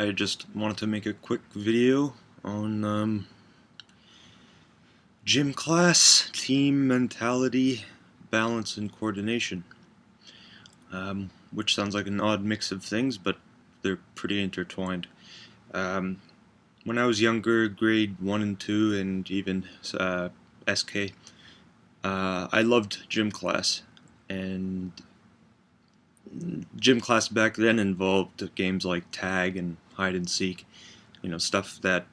I just wanted to make a quick video on gym class, team mentality, balance, and coordination. Which sounds like an odd mix of things, but they're pretty intertwined. Um, when I was younger, grade 1 and 2, and even SK, I loved gym class. And gym class back then involved games like tag and hide and seek, stuff that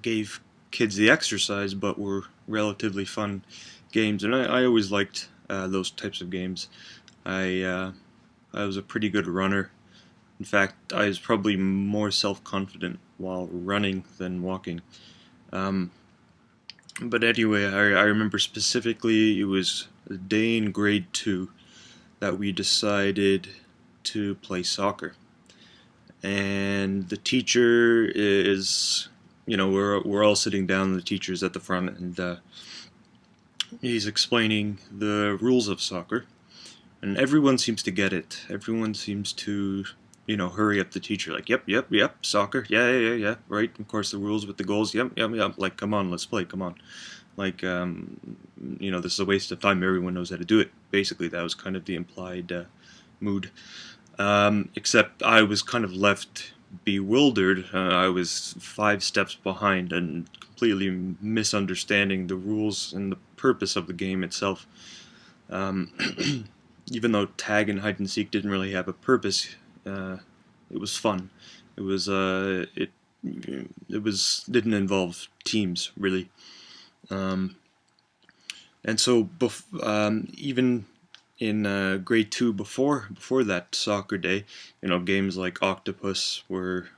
gave kids the exercise but were relatively fun games. And I always liked those types of games. I was a pretty good runner. In fact, I was probably more self-confident while running than walking. Um, but anyway, I remember specifically it was a day in grade 2 that we decided to play soccer. And the teacher is, we're all sitting down, the teacher's at the front, and he's explaining the rules of soccer. And everyone seems to get it. Everyone seems to, hurry up the teacher. Like, yep, soccer. Yeah. Right. Of course, the rules with the goals. Yep. Like, come on, let's play. Come on. Like, this is a waste of time. Everyone knows how to do it. Basically, that was kind of the implied mood. Except I was kind of left bewildered. I was 5 steps behind and completely misunderstanding the rules and the purpose of the game itself. Even though tag and hide and seek didn't really have a purpose, it was fun. It was didn't involve teams really, and so even in grade 2 before that soccer day, games like Octopus were,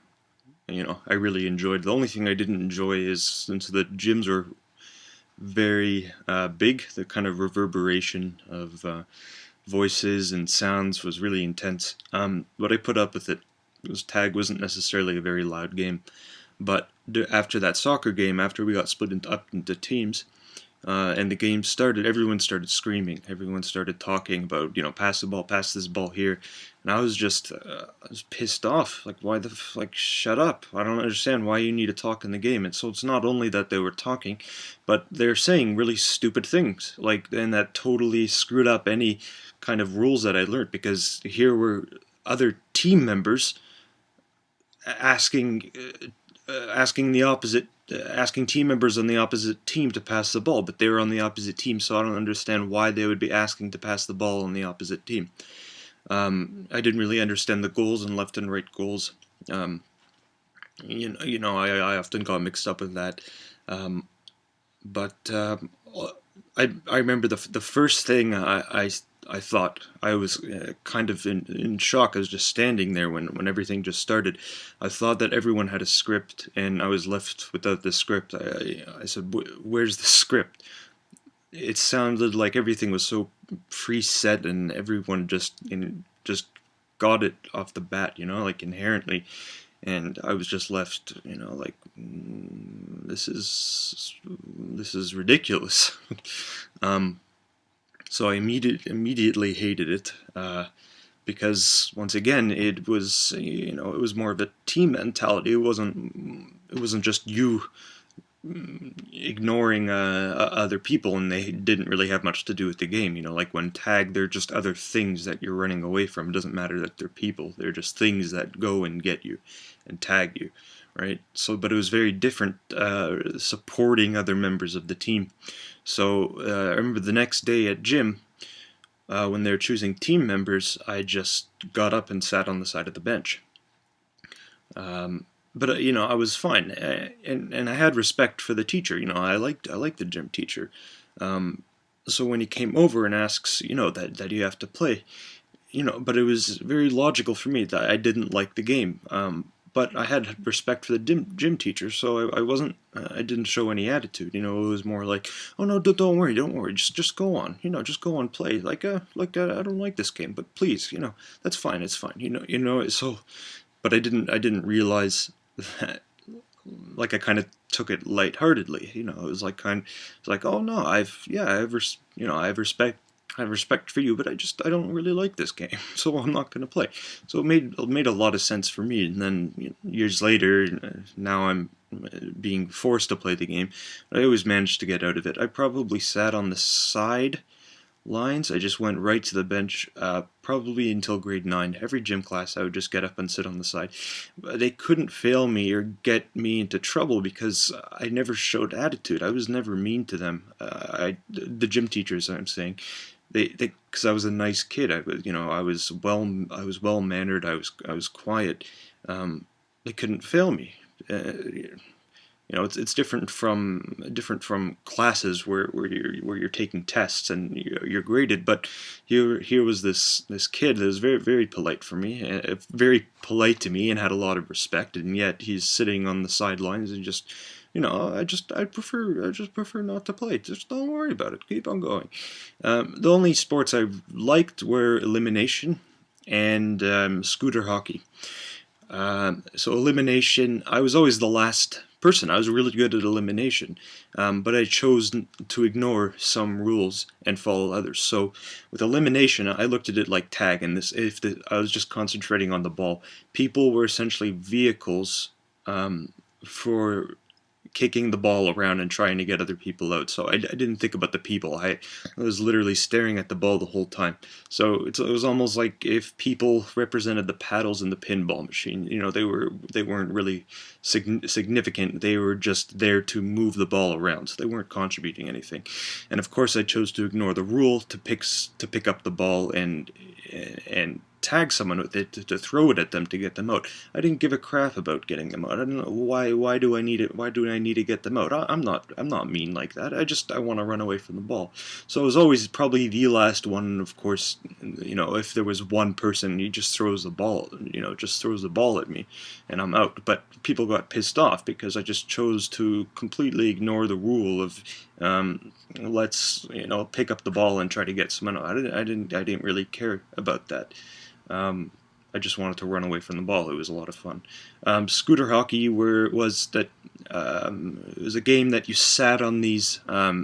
I really enjoyed. The only thing I didn't enjoy is, since the gyms were very big, the kind of reverberation of voices and sounds was really intense. But I put up with it. Because tag wasn't necessarily a very loud game. But after that soccer game, after we got split up into teams, and the game started, everyone started screaming. Everyone started talking about, pass the ball, pass this ball here. And I was just, I was pissed off. Like, why shut up. I don't understand why you need to talk in the game. And so it's not only that they were talking, but they're saying really stupid things. Like, and that totally screwed up any kind of rules that I learned, because here were other team members asking asking team members on the opposite team to pass the ball, but they were on the opposite team, so I don't understand why they would be asking to pass the ball on the opposite team. I didn't really understand the goals and left and right goals. I often got mixed up with that. But I remember the first thing I thought. I was kind of in shock. I was just standing there when everything just started. I thought that everyone had a script, and I was left without the script. I said, "Where's the script?" It sounded like everything was so preset, and everyone just got it off the bat, like inherently. And I was just left, like, this is ridiculous. So I immediately hated it, because once again it was more of a team mentality. It wasn't just you ignoring other people, and they didn't really have much to do with the game. Like when tag, they're just other things that you're running away from. It doesn't matter that they're people. They're just things that go and get you and tag you, right? So, but it was very different supporting other members of the team. So I remember the next day at gym, when they were choosing team members, I just got up and sat on the side of the bench. But I was fine, and I had respect for the teacher. I liked the gym teacher. So when he came over and asks, that you have to play, but it was very logical for me that I didn't like the game. But I had respect for the gym teacher, so I wasn't. I didn't show any attitude. It was more like, "Oh no, don't worry, just go on. Just go on, play. I don't like this game, but please, that's fine. It's fine. So." But I didn't realize that. Like, I kind of took it lightheartedly. It was like oh no, I have respect. I have respect for you, but I don't really like this game, so I'm not going to play. So it made a lot of sense for me. And then years later, now I'm being forced to play the game. But I always managed to get out of it. I probably sat on the side lines. I just went right to the bench, probably until grade 9. Every gym class, I would just get up and sit on the side. But they couldn't fail me or get me into trouble because I never showed attitude. I was never mean to them. The gym teachers, I'm saying, because I was a nice kid. I was well mannered. I was quiet. They couldn't fail me. It's different from classes where you're taking tests and you're graded. But here was this kid that was very very polite for me, very polite to me, and had a lot of respect. And yet he's sitting on the sidelines and just, I just prefer not to play. Just don't worry about it. Keep on going. The only sports I liked were elimination and scooter hockey. So elimination, I was always the last person. I was really good at elimination, but I chose to ignore some rules and follow others. So with elimination, I looked at it like tag, and I was just concentrating on the ball. People were essentially vehicles for kicking the ball around and trying to get other people out. So I didn't think about the people. I was literally staring at the ball the whole time. So it was almost like if people represented the paddles in the pinball machine. They weren't really significant. They were just there to move the ball around. So they weren't contributing anything. And of course, I chose to ignore the rule to pick up the ball and tag someone with it, to throw it at them to get them out. I didn't give a crap about getting them out. I don't know why do I need it? Why do I need to get them out? I'm not mean like that. I want to run away from the ball. So I was always probably the last one. And of course, if there was one person, he just throws the ball at me, and I'm out. But people got pissed off because I just chose to completely ignore the rule of let's pick up the ball and try to get someone out. I didn't really care about that. I just wanted to run away from the ball. It was a lot of fun. Scooter hockey was it was a game that you sat on these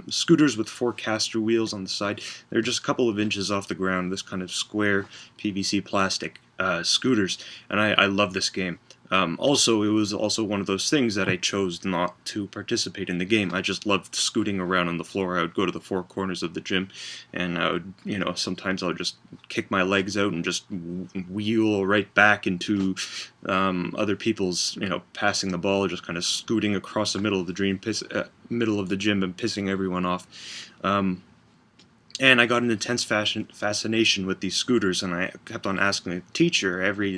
scooters with 4 caster wheels on the side. They're just a couple of inches off the ground, this kind of square PVC plastic scooters, and I love this game. Also, it was also one of those things that I chose not to participate in the game. I just loved scooting around on the floor. I would go to the 4 corners of the gym, and I would, sometimes I would just kick my legs out and just wheel right back into other people's, passing the ball, just kind of scooting across the middle of the gym and pissing everyone off. And I got an intense fascination with these scooters, and I kept on asking the teacher every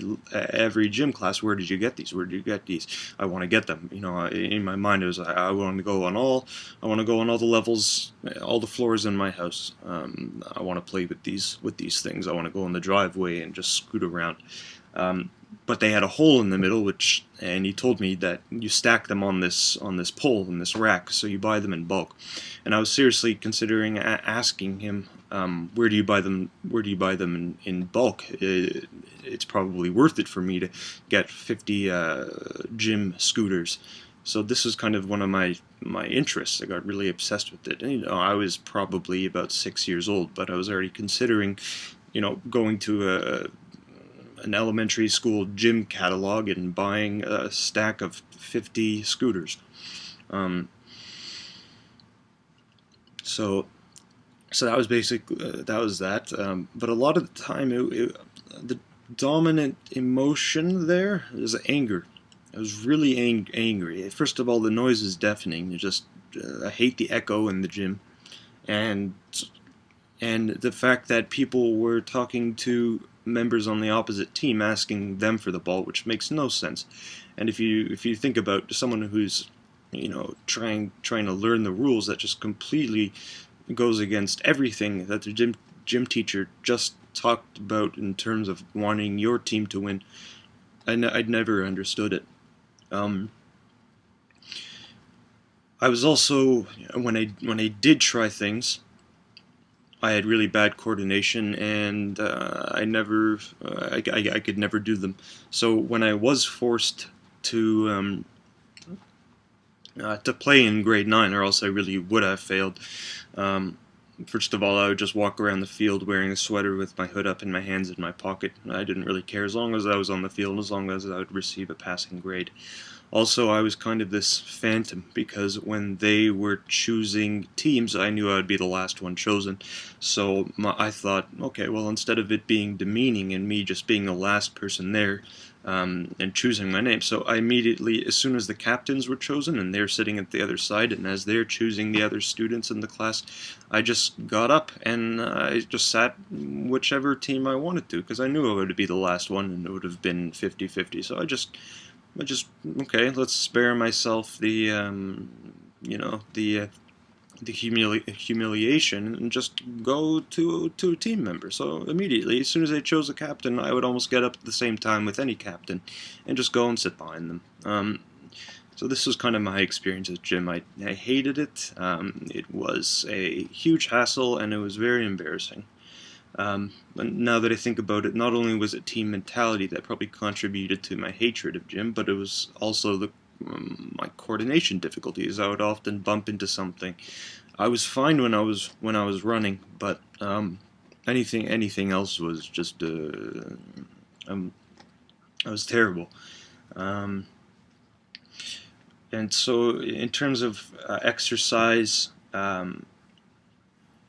gym class, where did you get these? Where did you get these? I want to get them. In my mind, it was I want to go on all the levels, all the floors in my house. I want to play with these things. I want to go in the driveway and just scoot around. But they had a hole in the middle, and he told me that you stack them on this pole, in this rack, so you buy them in bulk. And I was seriously considering asking him, where do you buy them? Where do you buy them in bulk? It's probably worth it for me to get 50 gym scooters. So this was kind of one of my interests. I got really obsessed with it. And, I was probably about 6 years old, but I was already considering, going to an elementary school gym catalog and buying a stack of 50 scooters. So that was basically that. But a lot of the time, the dominant emotion there is anger. I was really angry. First of all, the noise is deafening. I hate the echo in the gym, and the fact that people were talking to members on the opposite team, asking them for the ball, which makes no sense. And if you think about someone who's trying to learn the rules, that just completely goes against everything that the gym teacher just talked about in terms of wanting your team to win. I'd never understood it. I was also, when I did try things, I had really bad coordination, and I could never do them. So when I was forced to play in grade 9, or else I really would have failed, First of all, I would just walk around the field wearing a sweater with my hood up and my hands in my pocket. I didn't really care as long as I was on the field, as long as I would receive a passing grade. Also, I was kind of this phantom because when they were choosing teams, I knew I would be the last one chosen. So I thought, okay, well, instead of it being demeaning and me just being the last person there and choosing my name, so I immediately, as soon as the captains were chosen and they're sitting at the other side, and as they're choosing the other students in the class, I just got up and I just sat whichever team I wanted to because I knew I would be the last one and it would have been 50-50. So I just okay. Let's spare myself the humiliation and just go to a team member. So immediately, as soon as they chose a captain, I would almost get up at the same time with any captain, and just go and sit behind them. So this was kind of my experience at gym. I hated it. It was a huge hassle, and it was very embarrassing. And now that I think about it, not only was it team mentality that probably contributed to my hatred of gym, but it was also my coordination difficulties. I would often bump into something. I was fine when I was running, but anything else was just um, I was terrible. Um, and so, in terms of exercise and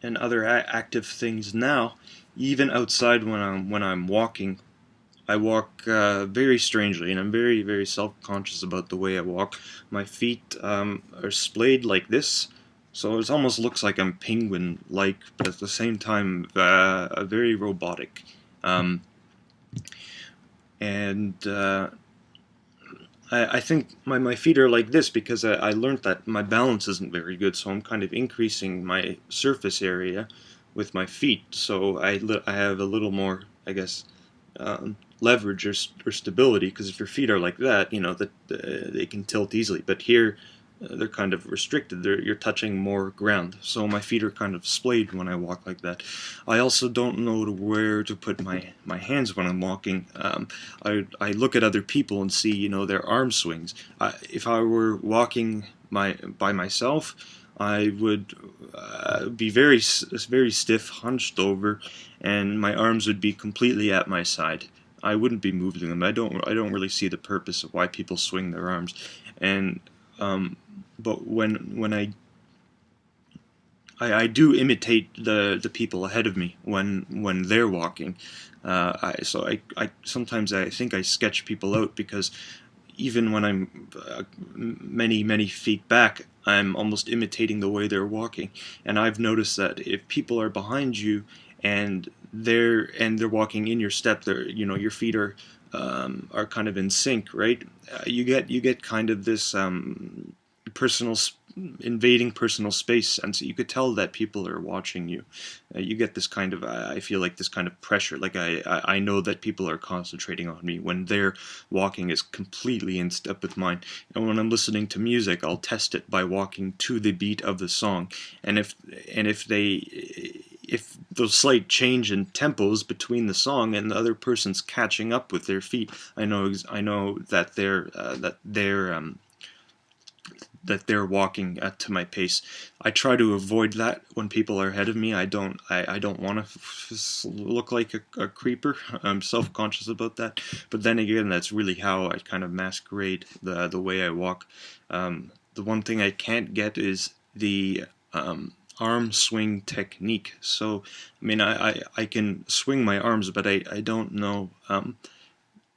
other active things now, even outside when I'm walking, I walk very strangely, and I'm very, very self-conscious about the way I walk. My feet are splayed like this, so it almost looks like I'm penguin-like, but at the same time, very robotic. Um, and I think my feet are like this because I learned that my balance isn't very good, so I'm kind of increasing my surface area with my feet, so I have a little more, I guess, leverage or stability, because if your feet are like that, that they can tilt easily. But here, they're kind of restricted. You're touching more ground, so my feet are kind of splayed when I walk like that. I also don't know where to put my hands when I'm walking. I look at other people and see their arm swings. If I were walking by myself, I would be very stiff, hunched over, and my arms would be completely at my side. I wouldn't be moving them. I don't really see the purpose of why people swing their arms. And but when I do imitate the people ahead of me when they're walking. I sometimes I think I sketch people out because even when I'm many feet back, I'm almost imitating the way they're walking. And I've noticed that if people are behind you and they're walking in your step, your feet are kind of in sync, right? You get kind of this personal invading personal space, and so you could tell that people are watching you. You get this kind of I feel like this kind of pressure, like I know that people are concentrating on me when their walking is completely in step with mine. And when I'm listening to music, I'll test it by walking to the beat of the song, and if those slight change in tempos between the song and the other person's catching up with their feet, I know that they're walking to my pace. I try to avoid that when people are ahead of me. I don't want to look like a creeper. I'm self-conscious about that. But then again, that's really how I kind of masquerade the way I walk. The one thing I can't get is the arm swing technique. So, I mean, I can swing my arms, but I don't know.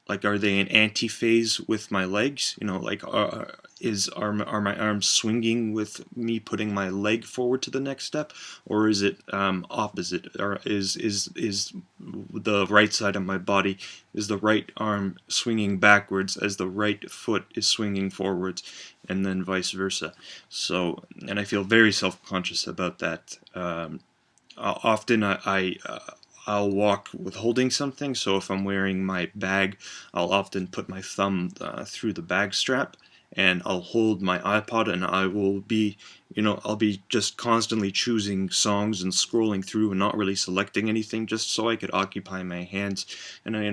Like, are they in anti-phase with my legs? Like, are my arms swinging with me putting my leg forward to the next step, or is it opposite? Or is the right side of my body, is the right arm swinging backwards as the right foot is swinging forwards, and then vice versa? So, and I feel very self-conscious about that. Often I'll walk with holding something. So if I'm wearing my bag, I'll often put my thumb through the bag strap, and I'll hold my iPod and I will be, I'll be just constantly choosing songs and scrolling through and not really selecting anything, just so I could occupy my hands. And I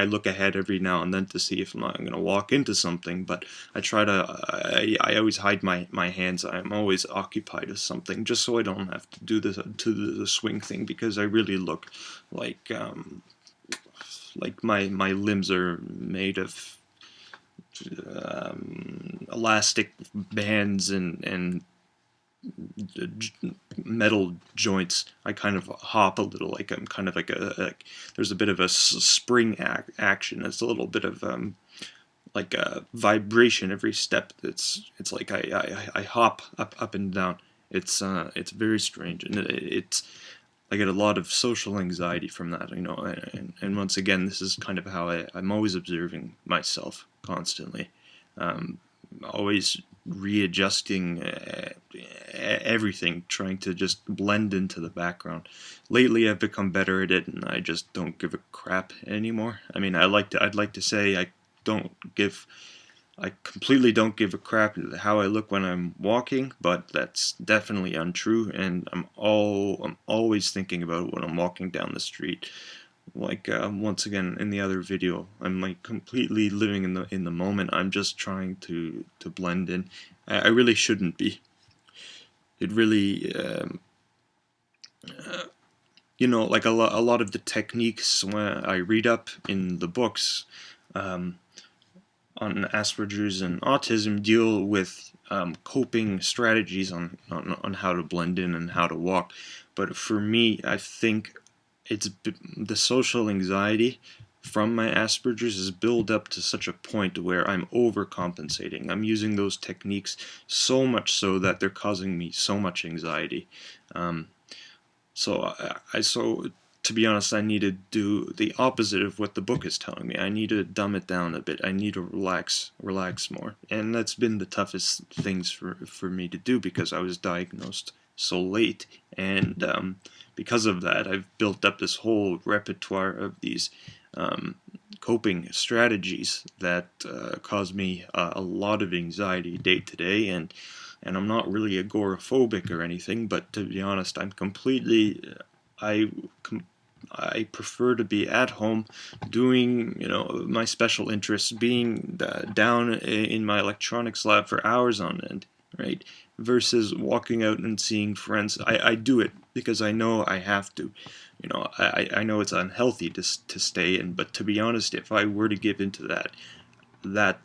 look ahead every now and then to see if I'm going to walk into something, but I always hide my hands. I'm always occupied with something, just so I don't have to do the swing thing, because I really look like my limbs are made of elastic bands and metal joints. I kind of hop a little, like I'm kind of there's a bit of a spring action. It's a little bit of like a vibration every step. It's like I hop up and down. It's very strange, and it's I get a lot of social anxiety from that, and once again, this is kind of how I'm always observing myself constantly, always readjusting everything, trying to just blend into the background. Lately, I've become better at it, and I just don't give a crap anymore. I mean, I'd like to say don't give I completely don't give a crap how I look when I'm walking, but that's definitely untrue, and I'm always thinking about it when I'm walking down the street. Like once again in the other video, I'm like completely living in the moment. I'm just trying to blend in. I really shouldn't be. It really like a lot of the techniques when I read up in the books um, on Asperger's and autism deal with coping strategies on how to blend in and how to walk. But for me, I think it's the social anxiety from my Asperger's is built up to such a point where I'm overcompensating. I'm using those techniques so much so that they're causing me so much anxiety. Um, so to be honest, I need to do the opposite of what the book is telling me. I need to dumb it down a bit. I need to relax more. And that's been the toughest things for me to do, because I was diagnosed so late. And because of that, I've built up this whole repertoire of these coping strategies that cause me a lot of anxiety day to day. And I'm not really agoraphobic or anything, but to be honest, I I prefer to be at home doing, my special interests, being down in my electronics lab for hours on end, right? Versus walking out and seeing friends. I do it because I know I have to. I know it's unhealthy to stay in, but to be honest, if I were to give into that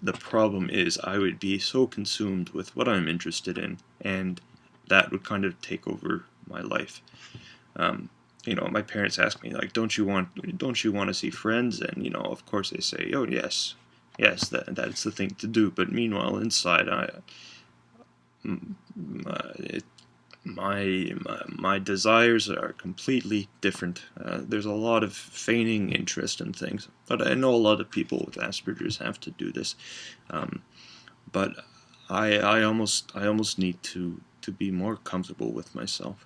the problem is I would be so consumed with what I'm interested in, and that would kind of take over my life. Um, my parents ask me, like, don't you want to see friends? And of course they say, oh yes, that's the thing to do. But meanwhile, inside, it, my desires are completely different. There's a lot of feigning interest in things, but I know a lot of people with Asperger's have to do this. Um, but I almost need to be more comfortable with myself.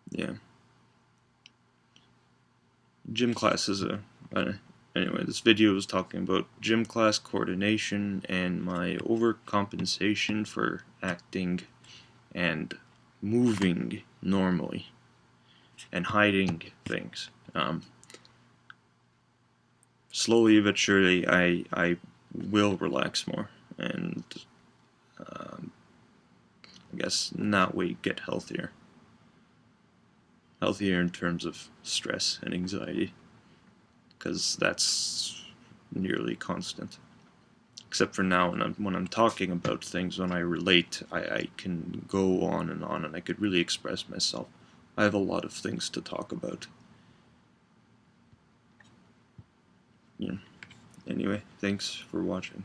Yeah, gym class is anyway. This video is talking about gym class coordination and my overcompensation for acting and moving normally and hiding things. Slowly but surely, I will relax more, and um, I guess in that way get healthier in terms of stress and anxiety, because that's nearly constant. Except for now, when I'm talking about things, when I relate, I can go on, and I could really express myself. I have a lot of things to talk about. Yeah. Anyway, thanks for watching.